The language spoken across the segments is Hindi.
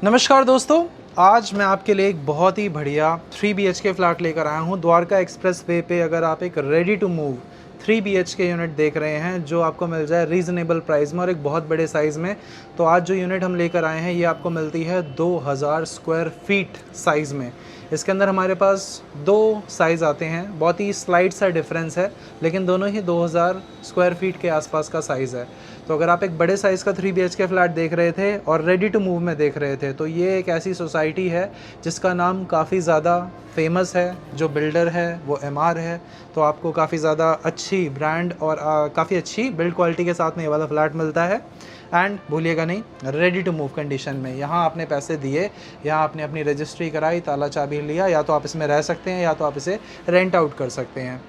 नमस्कार दोस्तों, आज मैं आपके लिए एक बहुत ही बढ़िया 3 BHK फ्लैट लेकर आया हूँ। द्वारका एक्सप्रेस वे पे अगर आप एक ready to move 3 BHK unit देख रहे हैं जो आपको मिल जाए रीज़नेबल प्राइस में और एक बहुत बड़े साइज़ में, तो आज जो यूनिट हम लेकर आए हैं ये आपको मिलती है 2000 स्क्वायर फीट साइज़ में। इसके अंदर हमारे पास दो साइज़ आते हैं, बहुत ही स्लाइड सा डिफरेंस है, लेकिन दोनों ही 2000 स्क्वायर फीट के आसपास का साइज़ है। तो अगर आप एक बड़े साइज़ का 3 BHK फ्लैट देख रहे थे और रेडी टू मूव में देख रहे थे, तो ये एक ऐसी सोसाइटी है जिसका नाम काफ़ी ज़्यादा फेमस है। जो बिल्डर है वो MR है, तो आपको काफ़ी ज़्यादा अच्छी ब्रांड और काफ़ी अच्छी बिल्ड क्वालिटी के साथ में ये वाला फ्लैट मिलता है। एंड भूलिएगा नहीं, रेडी टू मूव कंडीशन में। यहाँ आपने पैसे दिए, यहाँ आपने अपनी रजिस्ट्री कराई, ताला चाबी लिया, या तो आप इसमें रह सकते हैं या तो आप इसे रेंट आउट कर सकते हैं।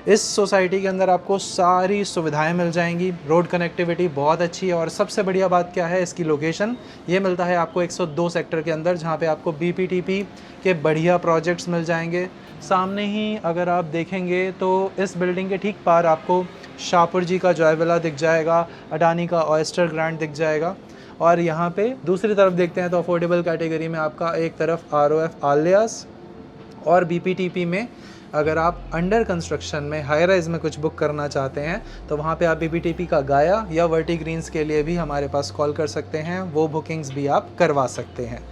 इस सोसाइटी के अंदर आपको सारी सुविधाएं मिल जाएंगी, रोड कनेक्टिविटी बहुत अच्छी है और सबसे बढ़िया बात क्या है, इसकी लोकेशन। ये मिलता है आपको 102 सेक्टर के अंदर, जहाँ पे आपको BPTP के बढ़िया प्रोजेक्ट्स मिल जाएंगे। सामने ही अगर आप देखेंगे तो इस बिल्डिंग के ठीक पार आपको शाहपुर जी का जॉय विला दिख जाएगा, अडानी का ऑयस्टर ग्रैंड दिख जाएगा। और यहाँ पे दूसरी तरफ देखते हैं तो अफोर्डेबल कैटेगरी में आपका एक तरफ ROF आलियास, और BPTP में अगर आप अंडर कंस्ट्रक्शन में हाई राइज में कुछ बुक करना चाहते हैं तो वहाँ पे आप BPTP का गाया या वर्टी ग्रीन्स के लिए भी हमारे पास कॉल कर सकते हैं, वो बुकिंग्स भी आप करवा सकते हैं।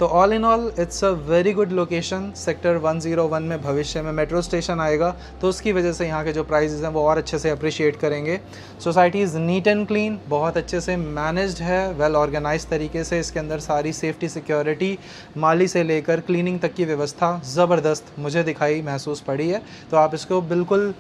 तो all in all it's a very good location. Sector 101 में भविष्य में मेट्रो स्टेशन आएगा, तो उसकी वजह से यहाँ के जो प्राइसेस हैं वो और अच्छे से अप्रिशिएट करेंगे। Society is neat and clean, बहुत अच्छे से मैनेज्ड है, वेल ऑर्गेनाइज तरीके से। इसके अंदर सारी सेफ्टी, सिक्योरिटी, माली से लेकर क्लीनिंग तक की व्यवस्था ज़बरदस्त मुझे दिखाई महसूस पड़ी है। तो आप इसको बिल्कुल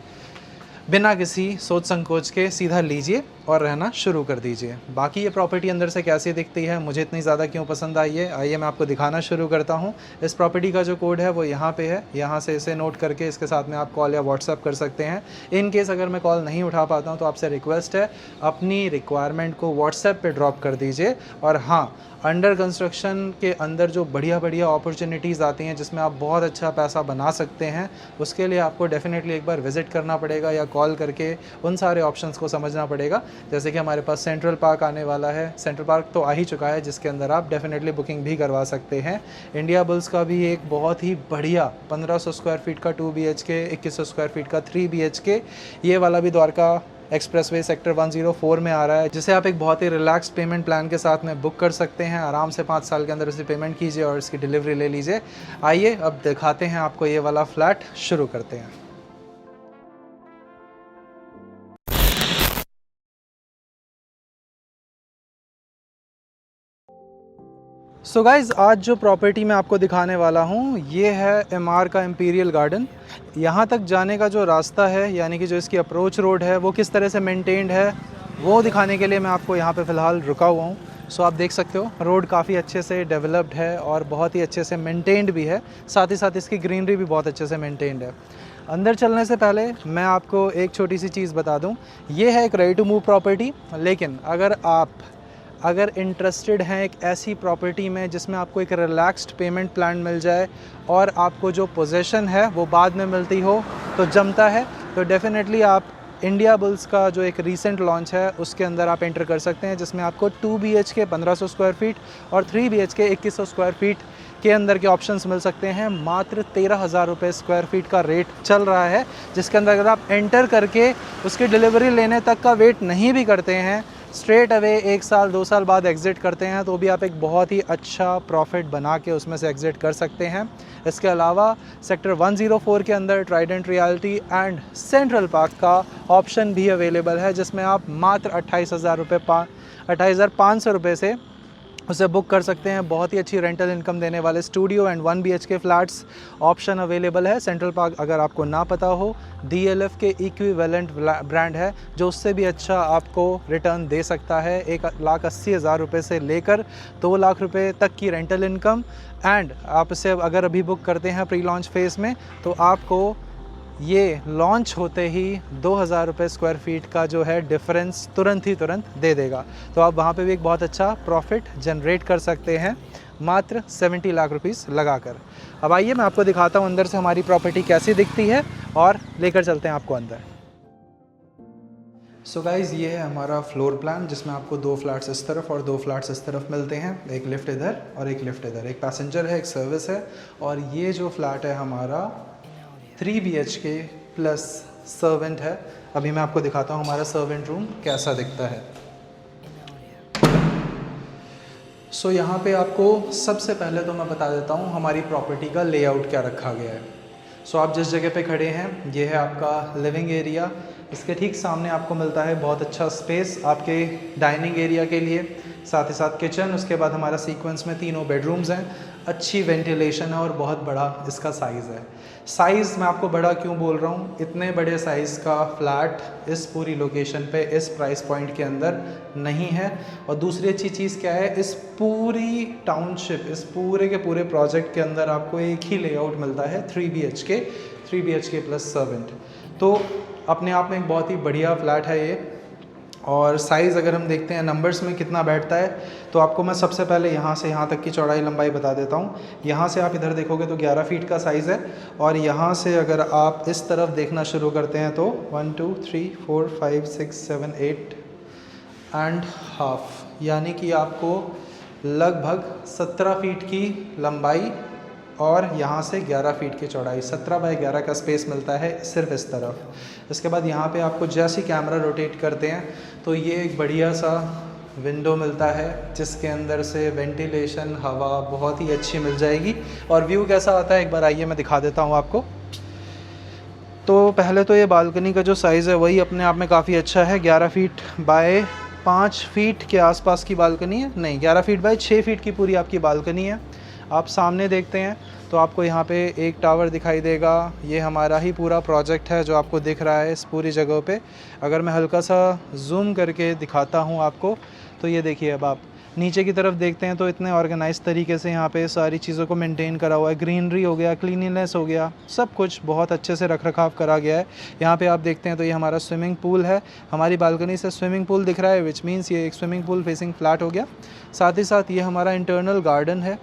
बिना किसी सोच संकोच के सीधा लीजिए और रहना शुरू कर दीजिए। बाकी ये प्रॉपर्टी अंदर से कैसी दिखती है, मुझे इतनी ज़्यादा क्यों पसंद आई है, आइए मैं आपको दिखाना शुरू करता हूँ। इस प्रॉपर्टी का जो कोड है वो यहाँ पे है, यहाँ से इसे नोट करके इसके साथ में आप कॉल या व्हाट्सएप कर सकते हैं। इन केस अगर मैं कॉल नहीं उठा पाता हूँ तो आपसे रिक्वेस्ट है, अपनी रिक्वायरमेंट को व्हाट्सएप पे ड्रॉप कर दीजिए। और हाँ, अंडर कंस्ट्रक्शन के अंदर जो बढ़िया बढ़िया अपॉर्चुनिटीज़ आती हैं जिसमें आप बहुत अच्छा पैसा बना सकते हैं, उसके लिए आपको डेफिनेटली एक बार विज़िट करना पड़ेगा या कॉल करके उन सारे ऑप्शंस को समझना पड़ेगा। जैसे कि हमारे पास सेंट्रल पार्क आने वाला है, सेंट्रल पार्क तो आ ही चुका है, जिसके अंदर आप डेफिनेटली बुकिंग भी करवा सकते हैं। इंडिया बुल्स का भी एक बहुत ही बढ़िया 1500 स्क्वायर फीट का 2 BHK, 2100 स्क्वायर फीट का 3 BHK, ये वाला भी द्वारका एक्सप्रेसवे सेक्टर 104 में आ रहा है, जिसे आप एक बहुत ही रिलैक्स पेमेंट प्लान के साथ में बुक कर सकते हैं। आराम से 5 साल के अंदर उसे पेमेंट कीजिए और इसकी डिलीवरी ले लीजिए। आइए अब दिखाते हैं आपको ये वाला फ्लैट, शुरू करते हैं। सो गाइज़, आज जो प्रॉपर्टी मैं आपको दिखाने वाला हूँ ये है MR का इम्पीरियल गार्डन। यहाँ तक जाने का जो रास्ता है, यानी कि जो इसकी अप्रोच रोड है वो किस तरह से मेंटेन्ड है, वो दिखाने के लिए मैं आपको यहाँ पे फ़िलहाल रुका हुआ हूँ। सो आप देख सकते हो रोड काफ़ी अच्छे से डेवलप्ड है और बहुत ही अच्छे से मेंटेन्ड भी है, साथ ही साथ इसकी ग्रीनरी भी बहुत अच्छे से मेंटेन्ड है। अंदर चलने से पहले मैं आपको एक छोटी सी चीज़ बता दूँ, ये है एक रेडी टू मूव प्रॉपर्टी, लेकिन अगर इंटरेस्टेड हैं एक ऐसी प्रॉपर्टी में जिसमें आपको एक रिलैक्स्ड पेमेंट प्लान मिल जाए और आपको जो पोजीशन है वो बाद में मिलती हो तो जमता है, तो डेफिनेटली आप इंडिया बुल्स का जो एक रीसेंट लॉन्च है उसके अंदर आप एंटर कर सकते हैं, जिसमें आपको 2 BHK 1500 स्क्वायर फीट और 3 BHK 2100 स्क्वायर फीट के अंदर के ऑप्शंस मिल सकते हैं। मात्र 13,000 रुपये स्क्वायर फीट का रेट चल रहा है, जिसके अंदर अगर आप एंटर करके उसकी डिलीवरी लेने तक का वेट नहीं भी करते हैं, स्ट्रेट अवे 1 साल 2 साल बाद एग्ज़िट करते हैं, तो भी आप एक बहुत ही अच्छा प्रॉफिट बना के उसमें से एग्ज़िट कर सकते हैं। इसके अलावा सेक्टर 104 के अंदर Trident realty and central park का ऑप्शन भी अवेलेबल है, जिसमें आप मात्र 28,500 रुपये से उसे बुक कर सकते हैं। बहुत ही अच्छी रेंटल इनकम देने वाले studio and 1 BHK flats option available है। सेंट्रल पार्क अगर आपको ना पता हो, DLF के इक्विवेलेंट ब्रांड है जो उससे भी अच्छा आपको रिटर्न दे सकता है। 1,80,000 रुपये से लेकर 2 लाख रुपये तक की रेंटल इनकम, एंड आप इसे अगर अभी बुक करते हैं प्री लॉन्च फेज़ में तो आपको ये लॉन्च होते ही 2,000 रुपये स्क्वायर फीट का जो है डिफरेंस तुरंत दे देगा। तो आप वहाँ पे भी एक बहुत अच्छा प्रॉफिट जनरेट कर सकते हैं, मात्र 70 लाख रुपीस लगाकर। अब आइए मैं आपको दिखाता हूँ अंदर से हमारी प्रॉपर्टी कैसी दिखती है और लेकर चलते हैं आपको अंदर। सो गाइज़, ये है हमारा फ्लोर प्लान जिसमें आपको 2 फ्लैट्स इस तरफ और 2 फ्लैट्स इस तरफ मिलते हैं। एक लिफ्ट इधर और एक लिफ्ट इधर, एक पैसेंजर है, एक सर्विस है। और ये जो फ्लैट है हमारा 3 BHK प्लस सर्वेंट है। अभी मैं आपको दिखाता हूँ हमारा सर्वेंट रूम कैसा दिखता है। सो यहाँ पे आपको सबसे पहले तो मैं बता देता हूँ हमारी प्रॉपर्टी का लेआउट क्या रखा गया है। सो आप जिस जगह पे खड़े हैं ये है आपका लिविंग एरिया। इसके ठीक सामने आपको मिलता है बहुत अच्छा स्पेस आपके डाइनिंग एरिया के लिए, साथ ही साथ किचन। उसके बाद हमारा सीक्वेंस में 3 बेडरूम्स हैं, अच्छी वेंटिलेशन है और बहुत बड़ा इसका साइज़ है। साइज़ मैं आपको बड़ा क्यों बोल रहा हूँ, इतने बड़े साइज़ का फ्लैट इस पूरी लोकेशन पे इस प्राइस पॉइंट के अंदर नहीं है। और दूसरी अच्छी चीज़ क्या है, इस पूरी टाउनशिप, इस पूरे के पूरे प्रोजेक्ट के अंदर आपको एक ही लेआउट मिलता है 3 BHK प्लस सर्वेंट। तो अपने आप में एक बहुत ही बढ़िया फ्लैट है ये। और साइज़ अगर हम देखते हैं नंबर्स में कितना बैठता है, तो आपको मैं सबसे पहले यहाँ से यहाँ तक की चौड़ाई लंबाई बता देता हूँ। यहाँ से आप इधर देखोगे तो 11 फीट का साइज़ है। और यहाँ से अगर आप इस तरफ देखना शुरू करते हैं तो 1 2 3 4 5 6 7 8 एंड हाफ, यानी कि आपको लगभग 17 फीट की लंबाई और यहाँ से 11 फीट की चौड़ाई, 17 बाई 11 का स्पेस मिलता है सिर्फ इस तरफ। इसके बाद यहाँ पे आपको जैसे ही कैमरा रोटेट करते हैं तो ये एक बढ़िया सा विंडो मिलता है जिसके अंदर से वेंटिलेशन, हवा बहुत ही अच्छी मिल जाएगी। और व्यू कैसा आता है एक बार आइए मैं दिखा देता हूँ आपको। तो पहले तो ये बालकनी का जो साइज़ है वही अपने आप में काफ़ी अच्छा है। 11 फीट बाय 5 फीट के आसपास की बालकनी है, नहीं 11 फीट बाय 6 फीट की पूरी आपकी बालकनी है। आप सामने देखते हैं तो आपको यहाँ पे एक टावर दिखाई देगा। ये हमारा ही पूरा प्रोजेक्ट है जो आपको दिख रहा है इस पूरी जगह पे। अगर मैं हल्का सा जूम करके दिखाता हूँ आपको तो ये देखिए, अब आप नीचे की तरफ देखते हैं तो इतने ऑर्गेनाइज तरीके से यहाँ पे सारी चीज़ों को मेंटेन करा हुआ है। ग्रीनरी हो गया, क्लीनिनेस हो गया, सब कुछ बहुत अच्छे से रख रखाव करा गया है। यहाँ पे आप देखते हैं तो ये हमारा स्विमिंग पूल है। हमारी बालकनी से स्विमिंग पूल दिख रहा है, विच मीन्स ये एक स्विमिंग पूल फेसिंग फ्लैट हो गया। साथ ही साथ ये हमारा इंटरनल गार्डन है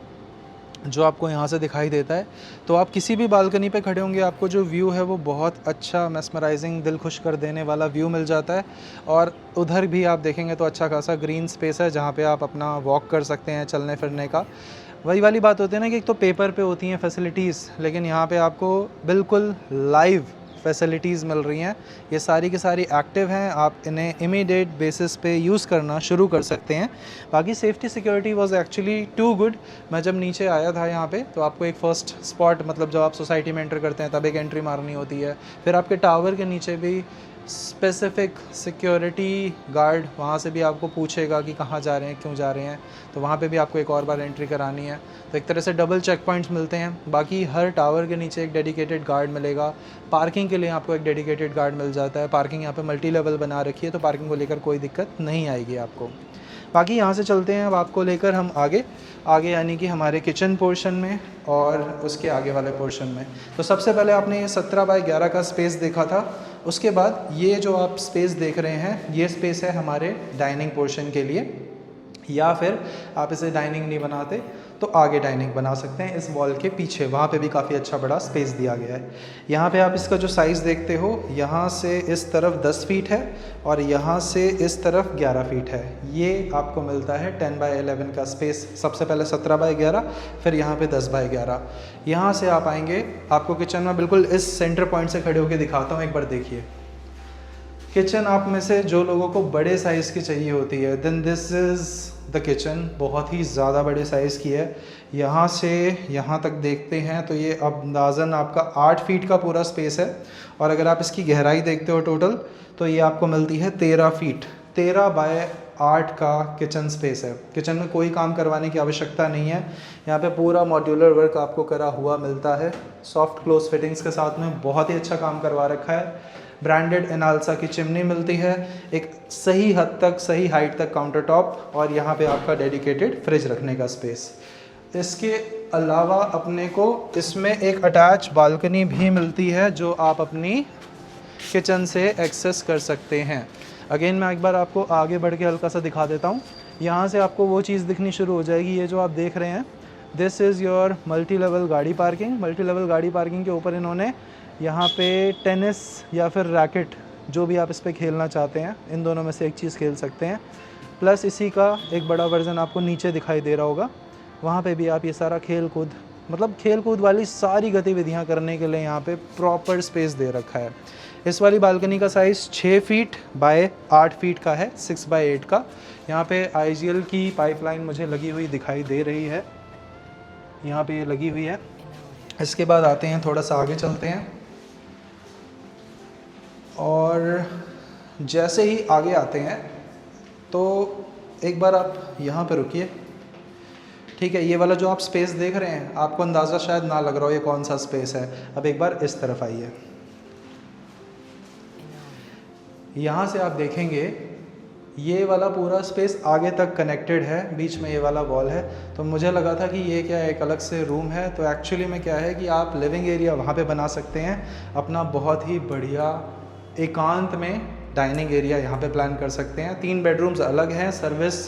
जो आपको यहाँ से दिखाई देता है। तो आप किसी भी बालकनी पे खड़े होंगे आपको जो व्यू है वो बहुत अच्छा, मेस्मराइजिंग, दिल खुश कर देने वाला व्यू मिल जाता है। और उधर भी आप देखेंगे तो अच्छा खासा ग्रीन स्पेस है जहाँ पे आप अपना वॉक कर सकते हैं, चलने फिरने का। वही वाली बात होती है ना कि एक तो पेपर पे होती हैं फैसिलिटीज़, लेकिन यहाँ पे आपको बिल्कुल लाइव फैसिलिटीज़ मिल रही हैं। ये सारी की सारी एक्टिव हैं, आप इन्हें इमीडिएट बेसिस पे यूज़ करना शुरू कर सकते हैं। बाकी safety security was actually too good. मैं जब नीचे आया था यहाँ पे तो आपको एक फ़र्स्ट स्पॉट, मतलब जब आप सोसाइटी में एंटर करते हैं तब एक एंट्री मारनी होती है। फिर आपके टावर के नीचे भी स्पेसिफिक सिक्योरिटी गार्ड वहाँ से भी आपको पूछेगा कि कहाँ जा रहे हैं, क्यों जा रहे हैं, तो वहाँ पे भी आपको एक और बार एंट्री करानी है। तो एक तरह से डबल चेक पॉइंट्स मिलते हैं। बाकी हर टावर के नीचे एक डेडिकेटेड गार्ड मिलेगा। पार्किंग के लिए आपको एक डेडिकेटेड गार्ड मिल जाता है। पार्किंग यहाँ पे मल्टी लेवल बना रखी है तो पार्किंग को लेकर कोई दिक्कत नहीं आएगी आपको। बाकी यहाँ से चलते हैं अब आपको लेकर हम आगे यानी कि हमारे किचन पोर्शन में और उसके आगे वाले पोर्शन में। तो सबसे पहले आपने ये 17 बाई 11 का स्पेस देखा था। उसके बाद ये जो आप स्पेस देख रहे हैं ये स्पेस है हमारे डाइनिंग पोर्शन के लिए, या फिर आप इसे डाइनिंग नहीं बनाते तो आगे डाइनिंग बना सकते हैं। इस वॉल के पीछे वहाँ पे भी काफ़ी अच्छा बड़ा स्पेस दिया गया है। यहाँ पे आप इसका जो साइज़ देखते हो, यहाँ से इस तरफ 10 फीट है और यहाँ से इस तरफ 11 फीट है। ये आपको मिलता है 10 बाई 11 का स्पेस। सबसे पहले 17 बाई 11, फिर यहाँ पे 10 बाई 11। यहाँ से आप आएंगे, आपको किचन में बिल्कुल इस सेंटर पॉइंट से खड़े होकर दिखाता हूँ, एक बार देखिए। किचन आप में से जो लोगों को बड़े साइज़ की चाहिए होती है, then this is the kitchen. बहुत ही ज़्यादा बड़े साइज़ की है। यहाँ से यहाँ तक देखते हैं तो ये अंदाज़न आपका 8 फीट का पूरा स्पेस है। और अगर आप इसकी गहराई देखते हो टोटल तो ये आपको मिलती है 13 फीट। 13 बाय 8 का किचन स्पेस है। किचन में कोई काम करवाने की आवश्यकता नहीं है। यहाँ पे पूरा मॉड्यूलर वर्क आपको करा हुआ मिलता है, सॉफ्ट क्लोज फिटिंग्स के साथ में। बहुत ही अच्छा काम करवा रखा है। ब्रांडेड एनाल्सा की चिमनी मिलती है, एक सही हद तक, सही हाइट तक काउंटर टॉप, और यहाँ पे आपका डेडिकेटेड फ्रिज रखने का स्पेस। इसके अलावा अपने को इसमें एक अटैच बालकनी भी मिलती है जो आप अपनी किचन से एक्सेस कर सकते हैं। अगेन मैं एक बार आपको आगे बढ़ के हल्का सा दिखा देता हूँ। यहाँ से आपको वो चीज़ दिखनी शुरू हो जाएगी, ये जो आप देख रहे हैं, this is your multi level गाड़ी पार्किंग। मल्टी लेवल गाड़ी पार्किंग के ऊपर इन्होंने यहाँ पे टेनिस या फिर रैकेट जो भी आप इस पर खेलना चाहते हैं इन दोनों में से एक चीज़ खेल सकते हैं। प्लस इसी का एक बड़ा वर्जन आपको नीचे दिखाई दे रहा होगा, वहाँ पे भी आप ये सारा खेल कूद मतलब खेल कूद वाली सारी गतिविधियाँ करने के लिए यहाँ पे प्रॉपर स्पेस दे रखा है। इस वाली बालकनी का साइज़ 6 फीट बाय 8 फीट का है, 6 बाय 8 का। यहाँ पे IGL की पाइपलाइन मुझे लगी हुई दिखाई दे रही है, यहाँ पे ये लगी हुई है। इसके बाद आते हैं, थोड़ा सा आगे चलते हैं, और जैसे ही आगे आते हैं तो एक बार आप यहाँ पे रुकिए, ठीक है। ये वाला जो आप स्पेस देख रहे हैं, आपको अंदाज़ा शायद ना लग रहा हो ये कौन सा स्पेस है। अब एक बार इस तरफ आइए, यहाँ से आप देखेंगे ये वाला पूरा स्पेस आगे तक कनेक्टेड है, बीच में ये वाला वॉल है। तो मुझे लगा था कि ये क्या एक अलग से रूम है, तो एक्चुअली में क्या है कि आप लिविंग एरिया वहाँ पे बना सकते हैं, अपना बहुत ही बढ़िया एकांत में डाइनिंग एरिया यहाँ पे प्लान कर सकते हैं। 3 बेडरूम्स अलग हैं, सर्विस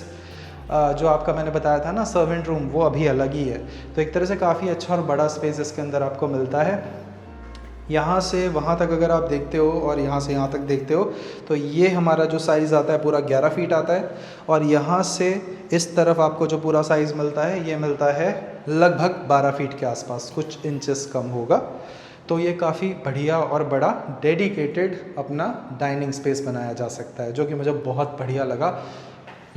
जो आपका मैंने बताया था ना सर्वेंट रूम, वो अभी अलग ही है। तो एक तरह से काफ़ी अच्छा और बड़ा स्पेस इसके अंदर आपको मिलता है। यहाँ से वहाँ तक अगर आप देखते हो और यहाँ से यहाँ तक देखते हो तो ये हमारा जो साइज़ आता है पूरा 11 फीट आता है, और यहाँ से इस तरफ आपको जो पूरा साइज़ मिलता है ये मिलता है लगभग 12 फीट के आसपास, कुछ इंचेस कम होगा। तो ये काफ़ी बढ़िया और बड़ा डेडिकेटेड अपना डाइनिंग स्पेस बनाया जा सकता है, जो कि मुझे बहुत बढ़िया लगा।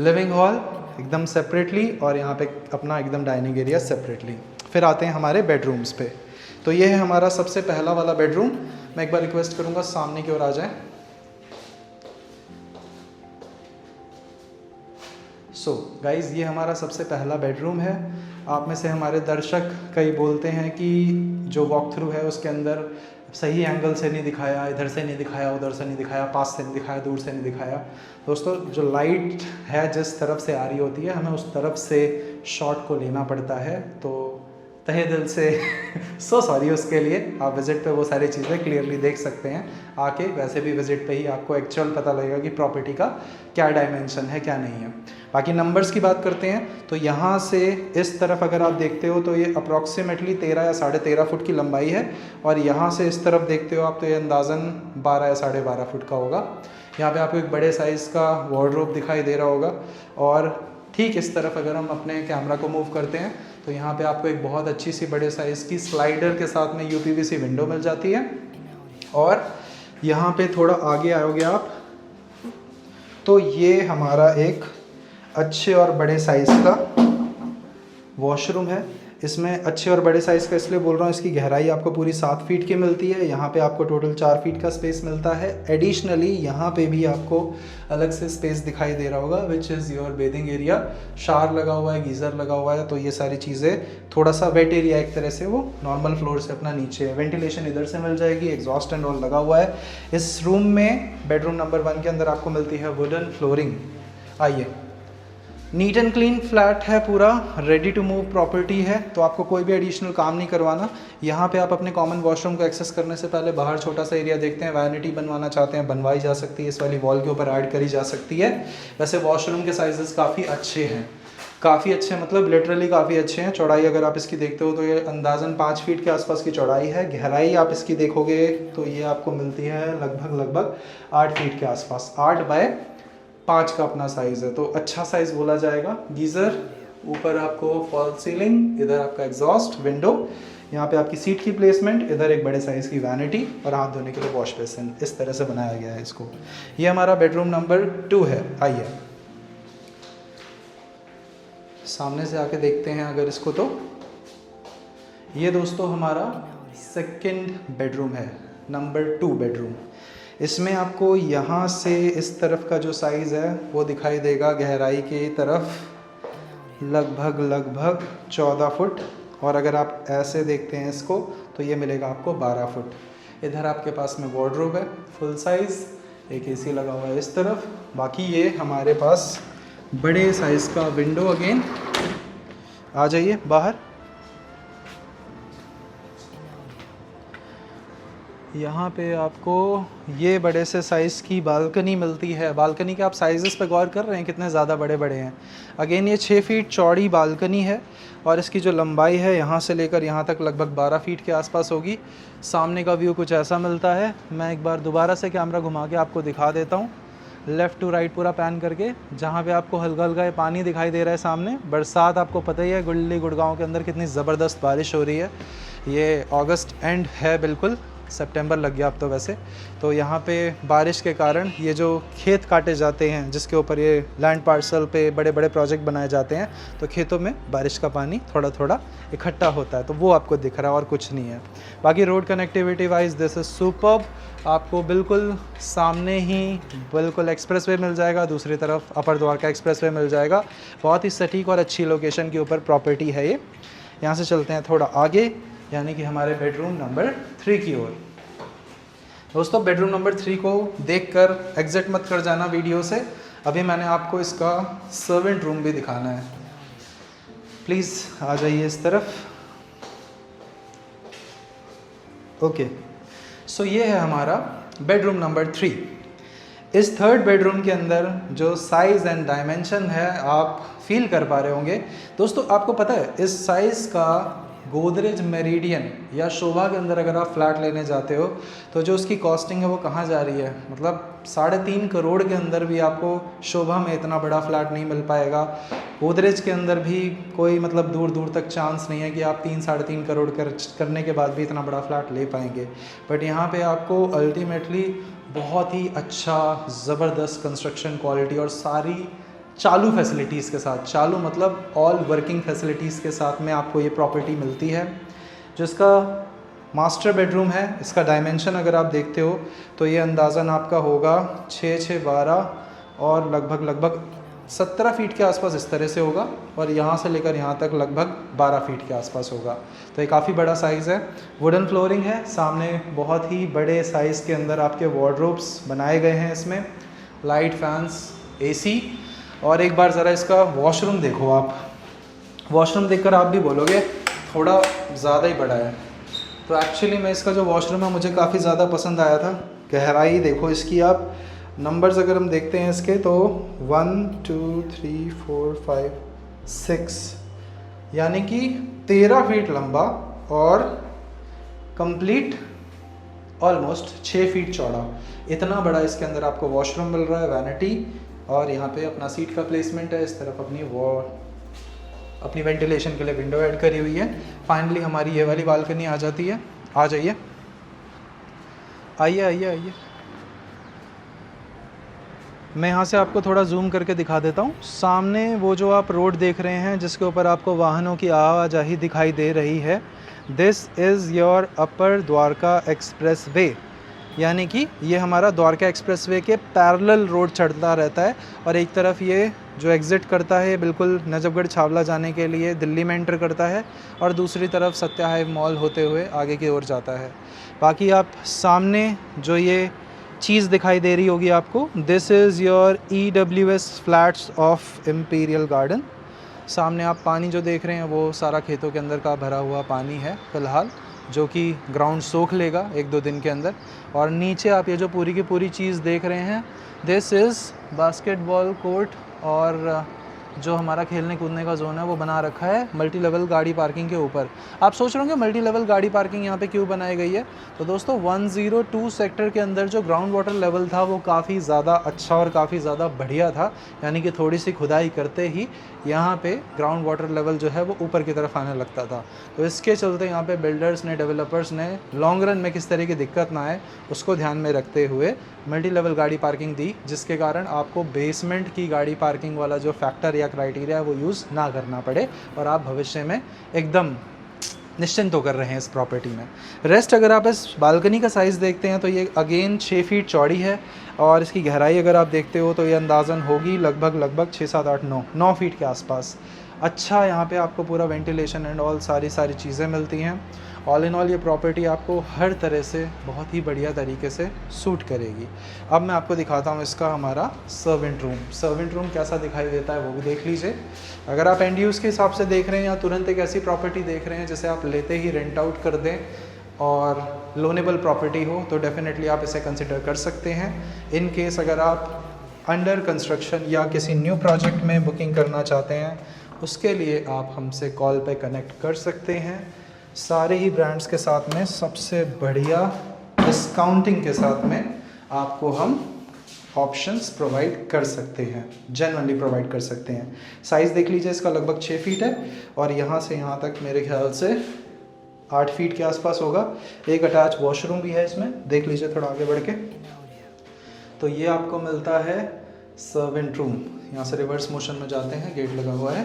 लिविंग हॉल एकदम सेपरेटली और यहाँ पे अपना एकदम डाइनिंग एरिया सेपरेटली। फिर आते हैं हमारे बेडरूम्स पे। तो ये है हमारा सबसे पहला वाला बेडरूम। मैं एक बार रिक्वेस्ट करूँगा सामने की ओर आ जाएं। सो गाइज़, ये हमारा सबसे पहला बेडरूम है। आप में से हमारे दर्शक कई बोलते हैं कि जो वॉक थ्रू है उसके अंदर सही एंगल से नहीं दिखाया, इधर से नहीं दिखाया, उधर से नहीं दिखाया, पास से नहीं दिखाया, दूर से नहीं दिखाया। दोस्तों, जो लाइट है जिस तरफ से आ रही होती है, हमें उस तरफ से शॉट को लेना पड़ता है। तो तहे दिल से सो सॉरी उसके लिए। आप विज़िट पे वो सारी चीज़ें क्लियरली देख सकते हैं आके। वैसे भी विज़िट पे ही आपको एक्चुअल पता लगेगा कि प्रॉपर्टी का क्या डायमेंशन है, क्या नहीं है। बाकी नंबर्स की बात करते हैं तो यहाँ से इस तरफ अगर आप देखते हो तो ये अप्रॉक्सीमेटली 13 या 13.5 फुट की लंबाई है, और यहाँ से इस तरफ देखते हो आप तो ये अंदाज़न 12 या 12.5 फुट का होगा। यहाँ पे आपको एक बड़े साइज़ का वार्डरोब दिखाई दे रहा होगा, और ठीक इस तरफ अगर हम अपने कैमरा को मूव करते हैं तो यहाँ पे आपको एक बहुत अच्छी सी बड़े साइज़ की स्लाइडर के साथ में UPVC विंडो मिल जाती है। और यहाँ पे थोड़ा आगे आओगे आप तो ये हमारा एक अच्छे और बड़े साइज़ का वॉशरूम है। इसमें अच्छे और बड़े साइज़ का इसलिए बोल रहा हूँ, इसकी गहराई आपको पूरी 7 फीट की मिलती है। यहाँ पे आपको टोटल 4 फीट का स्पेस मिलता है। एडिशनली यहाँ पे भी आपको अलग से स्पेस दिखाई दे रहा होगा, which is your bathing area. Shower लगा हुआ है, गीज़र लगा हुआ है, तो ये सारी चीज़ें, थोड़ा सा वेट एरिया एक तरह से वो नॉर्मल फ्लोर से अपना नीचे है। वेंटिलेशन इधर से मिल जाएगी, एग्जॉस्ट एंड ऑल लगा हुआ है। इस रूम में बेडरूम नंबर 1 के अंदर आपको मिलती है वुडन फ्लोरिंग। आइए, नीट एंड क्लीन फ्लैट है, पूरा रेडी टू मूव प्रॉपर्टी है, तो आपको कोई भी एडिशनल काम नहीं करवाना। यहाँ पे आप अपने कॉमन वॉशरूम को एक्सेस करने से पहले बाहर छोटा सा एरिया देखते हैं, वैनिटी बनवाना चाहते हैं बनवाई जा सकती है, इस वाली वॉल के ऊपर ऐड करी जा सकती है। वैसे वॉशरूम के साइजेस काफ़ी अच्छे हैं, काफ़ी अच्छे मतलब लिटरली काफ़ी अच्छे हैं। चौड़ाई अगर आप इसकी देखते हो तो ये अंदाज़न 5 फीट के आसपास की चौड़ाई है। गहराई आप इसकी देखोगे तो ये आपको मिलती है लगभग 8 फीट के आसपास। 8 बाय 5 का अपना साइज़ है, तो अच्छा साइज़ बोला जाएगा। गीज़र, ऊपर आपको फॉल सीलिंग, इधर आपका एग्जॉस्ट, विंडो, यहाँ पे आपकी सीट की प्लेसमेंट, इधर एक बड़े साइज़ की वैनिटी और हाथ धोने के लिए वॉश बेसिन। इस तरह से बनाया गया है इसको। ये हमारा बेडरूम नंबर 2 है। आइए सामने से आके देखते हैं अगर इसको, तो ये दोस्तों हमारा सेकंड बेडरूम है, नंबर 2 बेडरूम। इसमें आपको यहाँ से इस तरफ का जो साइज़ है वो दिखाई देगा गहराई की तरफ लगभग 14 फुट, और अगर आप ऐसे देखते हैं इसको तो ये मिलेगा आपको 12 फुट। इधर आपके पास में वार्डरोब है फुल साइज़, एक AC लगा हुआ है इस तरफ। बाकी ये हमारे पास बड़े साइज़ का विंडो। अगेन आ जाइए बाहर। यहाँ पे आपको ये बड़े से साइज़ की बालकनी मिलती है। बालकनी के आप साइज़ पे गौर कर रहे हैं कितने ज़्यादा बड़े बड़े हैं। अगेन ये 6 फीट चौड़ी बालकनी है और इसकी जो लंबाई है यहाँ से लेकर यहाँ तक लगभग 12 फीट के आसपास होगी। सामने का व्यू कुछ ऐसा मिलता है। मैं एक बार दोबारा से कैमरा घुमा के आपको दिखा देता हूँ, लेफ़्ट टू राइट पूरा पैन करके। जहाँ पे आपको हल्का हल्का ये पानी दिखाई दे रहा है सामने, बरसात आपको पता ही है गुल्ली गुड़गांव के अंदर कितनी ज़बरदस्त बारिश हो रही है। ये अगस्त एंड है, बिल्कुल सितंबर लग गया अब तो वैसे। तो यहाँ पे बारिश के कारण ये जो खेत काटे जाते हैं जिसके ऊपर ये लैंड पार्सल पे बड़े बड़े प्रोजेक्ट बनाए जाते हैं, तो खेतों में बारिश का पानी थोड़ा थोड़ा इकट्ठा होता है, तो वो आपको दिख रहा है और कुछ नहीं है। बाकी road connectivity wise this is superb. आपको बिल्कुल सामने ही बिल्कुल एक्सप्रेसवे मिल जाएगा, दूसरी तरफ अपर द्वारका एक्सप्रेसवे मिल जाएगा। बहुत ही सटीक और अच्छी लोकेशन के ऊपर प्रॉपर्टी है ये। यहाँ से चलते हैं थोड़ा आगे, यानी कि हमारे बेडरूम नंबर 3 की ओर। दोस्तों बेडरूम नंबर 3 को देखकर एग्जिट मत कर जाना वीडियो से। अभी मैंने आपको इसका सर्वेंट रूम भी दिखाना है। प्लीज़ आ जाइए इस तरफ। ओके, सो ये है हमारा बेडरूम नंबर 3। इस थर्ड बेडरूम के अंदर जो साइज़ एंड डायमेंशन है आप फील कर पा रहे होंगे। दोस्तों आपको पता है इस साइज़ का गोदरेज मेरिडियन या शोभा के अंदर अगर आप फ्लैट लेने जाते हो तो जो उसकी कॉस्टिंग है वो कहाँ जा रही है, मतलब 3.5 करोड़ के अंदर भी आपको शोभा में इतना बड़ा फ्लैट नहीं मिल पाएगा। गोदरेज के अंदर भी कोई मतलब दूर दूर तक चांस नहीं है कि आप 3-3.5 करोड़ करने के बाद भी इतना बड़ा फ्लैट ले पाएंगे। बट यहाँ पे आपको अल्टीमेटली बहुत ही अच्छा ज़बरदस्त कंस्ट्रक्शन क्वालिटी और सारी चालू फैसिलिटीज़ के साथ, चालू मतलब ऑल वर्किंग फैसिलिटीज़ के साथ में आपको ये प्रॉपर्टी मिलती है। जो इसका मास्टर बेडरूम है, इसका डायमेंशन अगर आप देखते हो तो ये अंदाज़न आपका होगा 6x6 12 और लगभग 17 फीट के आसपास इस तरह से होगा, और यहाँ से लेकर यहाँ तक लगभग 12 फीट के आसपास होगा। तो ये काफ़ी बड़ा साइज़ है। वुडन फ्लोरिंग है, सामने बहुत ही बड़े साइज़ के अंदर आपके वार्डरोब्स बनाए गए हैं इसमें, लाइट, फैंस, AC। और एक बार ज़रा इसका वॉशरूम देखो आप। वॉशरूम देखकर आप भी बोलोगे थोड़ा ज़्यादा ही बड़ा है। तो एक्चुअली मैं इसका जो वॉशरूम है मुझे काफ़ी ज़्यादा पसंद आया था। गहराई देखो इसकी आप, नंबर्स अगर हम देखते हैं इसके तो 1 2 3 4 5 6 यानी कि 13 फीट लंबा और कंप्लीट ऑलमोस्ट 6 फीट चौड़ा। इतना बड़ा इसके अंदर आपको वॉशरूम मिल रहा है, वैनिटी, और यहाँ पे अपना सीट का प्लेसमेंट है। इस तरफ अपनी वेंटिलेशन के लिए विंडो ऐड करी हुई है। फाइनली हमारी ये वाली बालकनी आ जाती है। आ जाइए, आइए आइए आइए। मैं यहाँ से आपको थोड़ा जूम करके दिखा देता हूँ। सामने वो जो आप रोड देख रहे हैं जिसके ऊपर आपको वाहनों की आवाजाही दिखाई दे रही है, this is your upper Dwarka express way, यानी कि ये हमारा द्वारका एक्सप्रेसवे के पैरेलल रोड चढ़ता रहता है। और एक तरफ ये जो एग्ज़िट करता है बिल्कुल नजफगढ़ छावला जाने के लिए दिल्ली में एंटर करता है, और दूसरी तरफ सत्याहाइव मॉल होते हुए आगे की ओर जाता है। बाकी आप सामने जो ये चीज़ दिखाई दे रही होगी आपको, this is your EWS flats of imperial garden. सामने आप पानी जो देख रहे हैं वो सारा खेतों के अंदर का भरा हुआ पानी है फ़िलहाल, जो कि ग्राउंड सोख लेगा 1-2 दिन के अंदर। और नीचे आप ये जो पूरी की पूरी चीज़ देख रहे हैं, दिस इज़ बास्केटबॉल कोर्ट, और जो हमारा खेलने कूदने का जोन है वो बना रखा है मल्टी लेवल गाड़ी पार्किंग के ऊपर। आप सोच रहे होंगे मल्टी लेवल गाड़ी पार्किंग यहाँ पे क्यों बनाई गई है। तो दोस्तों 102 सेक्टर के अंदर जो ग्राउंड वाटर लेवल था वो काफ़ी ज़्यादा अच्छा और काफ़ी ज़्यादा बढ़िया था, यानी कि थोड़ी सी खुदाई करते ही यहाँ पे ग्राउंड वाटर लेवल जो है वो ऊपर की तरफ आने लगता था। तो इसके चलते यहाँ पे बिल्डर्स ने, डेवलपर्स ने लॉन्ग रन में किस तरह की दिक्कत ना आए उसको ध्यान में रखते हुए मल्टी लेवल गाड़ी पार्किंग दी, जिसके कारण आपको बेसमेंट की गाड़ी पार्किंग वाला जो फैक्टर या क्राइटेरिया है वो यूज़ ना करना पड़े, और आप भविष्य में एकदम निश्चिंत होकर रहे हैं इस प्रॉपर्टी में। रेस्ट अगर आप इस बालकनी का साइज़ देखते हैं तो ये अगेन 6 फीट चौड़ी है, और इसकी गहराई अगर आप देखते हो तो ये अंदाज़न होगी लगभग 6 7 8 9 फीट के आसपास। अच्छा, यहाँ पे आपको पूरा वेंटिलेशन एंड ऑल सारी चीज़ें मिलती हैं। ऑल इन ऑल ये प्रॉपर्टी आपको हर तरह से बहुत ही बढ़िया तरीके से सूट करेगी। अब मैं आपको दिखाता हूँ इसका हमारा सर्वेंट रूम कैसा दिखाई देता है वो भी देख लीजिए। अगर आप एंड यूज़ के हिसाब से देख रहे हैं या तुरंत एक ऐसी प्रॉपर्टी देख रहे हैं जिसे आप लेते ही रेंट आउट कर दें, और लोनेबल प्रॉपर्टी हो तो डेफिनेटली आप इसे कंसिडर कर सकते हैं। इन केस अगर आप अंडर कंस्ट्रक्शन या किसी न्यू प्रोजेक्ट में बुकिंग करना चाहते हैं, उसके लिए आप हमसे कॉल पे कनेक्ट कर सकते हैं। सारे ही ब्रांड्स के साथ में सबसे बढ़िया डिस्काउंटिंग के साथ में आपको हम ऑप्शंस प्रोवाइड कर सकते हैं, जेन्युइनली प्रोवाइड कर सकते हैं। साइज़ देख लीजिए, इसका लगभग 6 फीट है और यहाँ से यहाँ तक मेरे ख्याल से 8 फीट के आसपास होगा। एक अटैच वॉशरूम भी है इसमें, देख लीजिए थोड़ा आगे बढ़ के। तो ये आपको मिलता है सर्वेंट रूम। यहाँ से रिवर्स मोशन में जाते हैं, गेट लगा हुआ है।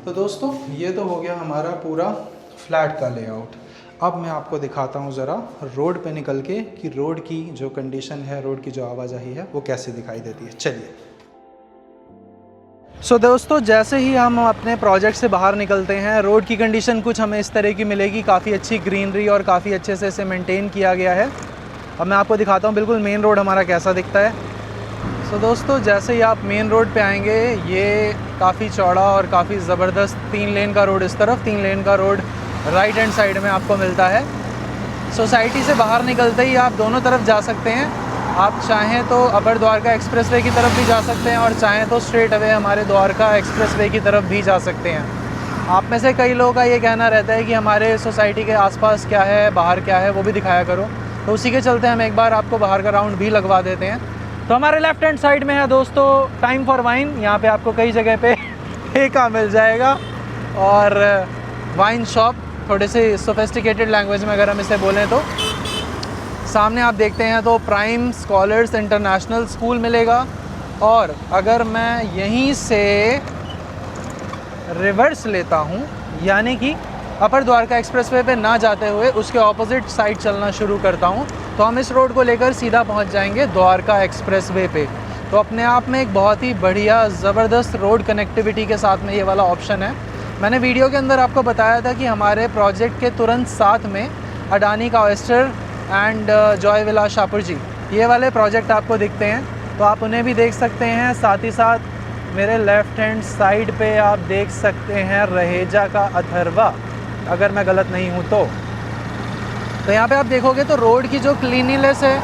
तो दोस्तों ये तो हो गया हमारा पूरा फ्लैट का लेआउट। अब मैं आपको दिखाता हूँ ज़रा रोड पे निकल के कि रोड की जो कंडीशन है, रोड की जो आवाजाही है वो कैसे दिखाई देती है। चलिए। सो दोस्तों जैसे ही हम अपने प्रोजेक्ट से बाहर निकलते हैं, रोड की कंडीशन कुछ हमें इस तरह की मिलेगी। काफ़ी अच्छी ग्रीनरी और काफ़ी अच्छे से इसे मेंटेन किया गया है। अब मैं आपको दिखाता हूँ बिल्कुल मेन रोड हमारा कैसा दिखता है। सो दोस्तों जैसे ही आप मेन रोड पे आएंगे, ये काफ़ी चौड़ा और काफ़ी ज़बरदस्त 3 लेन का रोड इस तरफ, 3 लेन का रोड राइट हैंड साइड में आपको मिलता है। सोसाइटी से बाहर निकलते ही आप दोनों तरफ जा सकते हैं। आप चाहें तो अपर द्वारका एक्सप्रेसवे की तरफ भी जा सकते हैं और चाहें तो स्ट्रेट अवे हमारे द्वारका एक्सप्रेसवे की तरफ भी जा सकते हैं। आप में से कई लोगों का ये कहना रहता है कि हमारे सोसाइटी के आसपास क्या है, बाहर क्या है, वो भी दिखाया करो। तो उसी के चलते हम एक बार आपको बाहर का राउंड भी लगवा देते हैं। तो हमारे लेफ्ट हैंड साइड में है दोस्तों टाइम फॉर वाइन। यहाँ पे आपको कई जगह पे ठेका मिल जाएगा और वाइन शॉप, थोड़े से सोफिस्टिकेटेड लैंग्वेज में अगर हम इसे बोलें तो। सामने आप देखते हैं तो प्राइम स्कॉलर्स इंटरनेशनल स्कूल मिलेगा। और अगर मैं यहीं से रिवर्स लेता हूँ, यानी कि अपर द्वारका एक्सप्रेसवे पे ना जाते हुए उसके ऑपोजिट साइड चलना शुरू करता हूँ, तो हम इस रोड को लेकर सीधा पहुँच जाएंगे द्वारका एक्सप्रेसवे पे। तो अपने आप में एक बहुत ही बढ़िया ज़बरदस्त रोड कनेक्टिविटी के साथ में ये वाला ऑप्शन है। मैंने वीडियो के अंदर आपको बताया था कि हमारे प्रोजेक्ट के तुरंत साथ में अडानी का oyster and joy villa Shahpur ji, ये वाले प्रोजेक्ट आपको दिखते हैं, तो आप उन्हें भी देख सकते हैं। साथ ही साथ मेरे लेफ़्ट हैंड साइड पे आप देख सकते हैं रहेजा का अथर्वा, अगर मैं गलत नहीं हूँ तो। यहाँ पे आप देखोगे तो रोड की जो क्लीनिनेस है,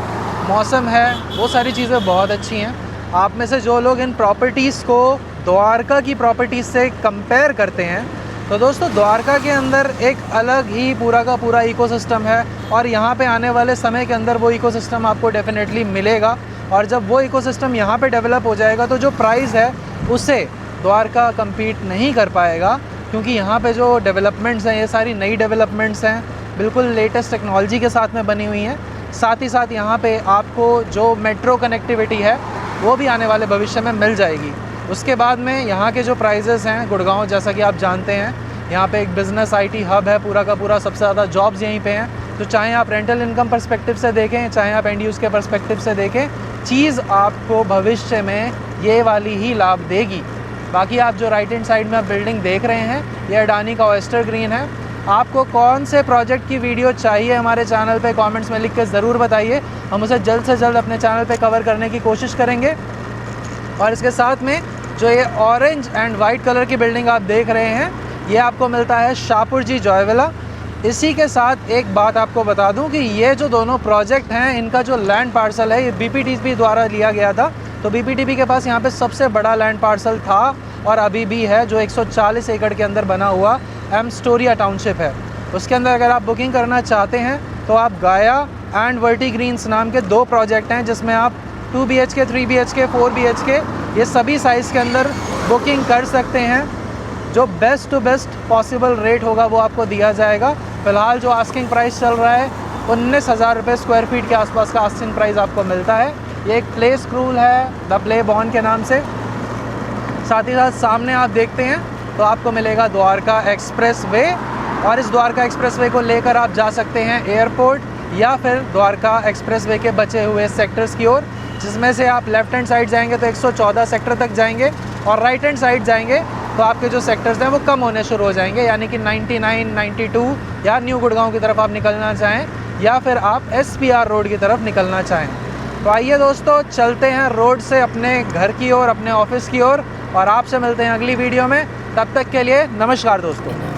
मौसम है, वो सारी चीज़ें बहुत अच्छी हैं। आप में से जो लोग इन प्रॉपर्टीज़ को द्वारका की प्रॉपर्टीज़ से कंपेयर करते हैं, तो दोस्तों द्वारका के अंदर एक अलग ही पूरा का पूरा इकोसिस्टम है और यहाँ पे आने वाले समय के अंदर वो इकोसिस्टम आपको डेफिनेटली मिलेगा। और जब वो इकोसिस्टम यहाँ पे डेवलप हो जाएगा तो जो प्राइस है उससे द्वारका कम्पीट नहीं कर पाएगा, क्योंकि यहाँ पे जो डेवलपमेंट्स हैं ये सारी नई डेवलपमेंट्स हैं, बिल्कुल लेटेस्ट टेक्नोलॉजी के साथ में बनी हुई हैं। साथ ही साथ यहाँ पे आपको जो मेट्रो कनेक्टिविटी है वो भी आने वाले भविष्य में मिल जाएगी। उसके बाद में यहाँ के जो प्राइजेस हैं, गुड़गांव जैसा कि आप जानते हैं यहाँ पे एक बिज़नेस IT हब है, पूरा का पूरा सबसे ज़्यादा जॉब्स यहीं पे हैं। तो चाहे आप रेंटल इनकम पर्सपेक्टिव से देखें, चाहे आप एंड यूज़ के पर्सपेक्टिव से देखें, चीज़ आपको भविष्य में ये वाली ही लाभ देगी। बाकी आप जो राइट हैंड साइड में आप बिल्डिंग देख रहे हैं, ये अडानी का ऑयस्टर ग्रीन है। आपको कौन से प्रोजेक्ट की वीडियो चाहिए हमारे चैनल पे कमेंट्स में लिख के ज़रूर बताइए, हम उसे जल्द से जल्द अपने चैनल पे कवर करने की कोशिश करेंगे। और इसके साथ में जो ये ऑरेंज एंड वाइट कलर की बिल्डिंग आप देख रहे हैं, ये आपको मिलता है शाहपुर जी जॉय विला। इसी के साथ एक बात आपको बता दूं कि ये जो दोनों प्रोजेक्ट हैं, इनका जो लैंड पार्सल है ये BPTB द्वारा लिया गया था। तो BPTB के पास यहाँ पे सबसे बड़ा लैंड पार्सल था और अभी भी है, जो 140 एकड़ के अंदर बना हुआ एम स्टोरिया टाउनशिप है। उसके अंदर अगर आप बुकिंग करना चाहते हैं तो आप गाया एंड वर्टी ग्रीन्स नाम के 2 प्रोजेक्ट हैं, जिसमें आप 2 BHK, 3 BHK, 4 BHK ये सभी साइज़ के अंदर बुकिंग कर सकते हैं। जो best to best possible rate होगा वो आपको दिया जाएगा। फ़िलहाल जो आस्किंग प्राइस चल रहा है 19,000 रुपये स्क्वायर फीट के आसपास का आस्किंग प्राइस आपको मिलता है। ये एक प्ले स्क्रूल है द प्ले बॉर्न के नाम से। साथ ही साथ सामने आप देखते हैं तो आपको मिलेगा द्वारका एक्सप्रेस वे, और इस द्वारका एक्सप्रेस वे को लेकर आप जा सकते हैं एयरपोर्ट या फिर द्वारका एक्सप्रेस वे के बचे हुए सेक्टर्स की ओर, जिसमें से आप लेफ़्ट हैंड साइड जाएंगे तो 114 सेक्टर तक जाएंगे और राइट हैंड साइड जाएंगे तो आपके जो सेक्टर्स हैं वो कम होने शुरू हो जाएंगे, यानी कि 99, 92 या न्यू गुड़गांव की तरफ आप निकलना चाहें या फिर आप SPR रोड की तरफ निकलना चाहें। तो आइए दोस्तों चलते हैं रोड से अपने घर की ओर, अपने ऑफिस की ओर, और आपसे मिलते हैं अगली वीडियो में। तब तक के लिए नमस्कार दोस्तों।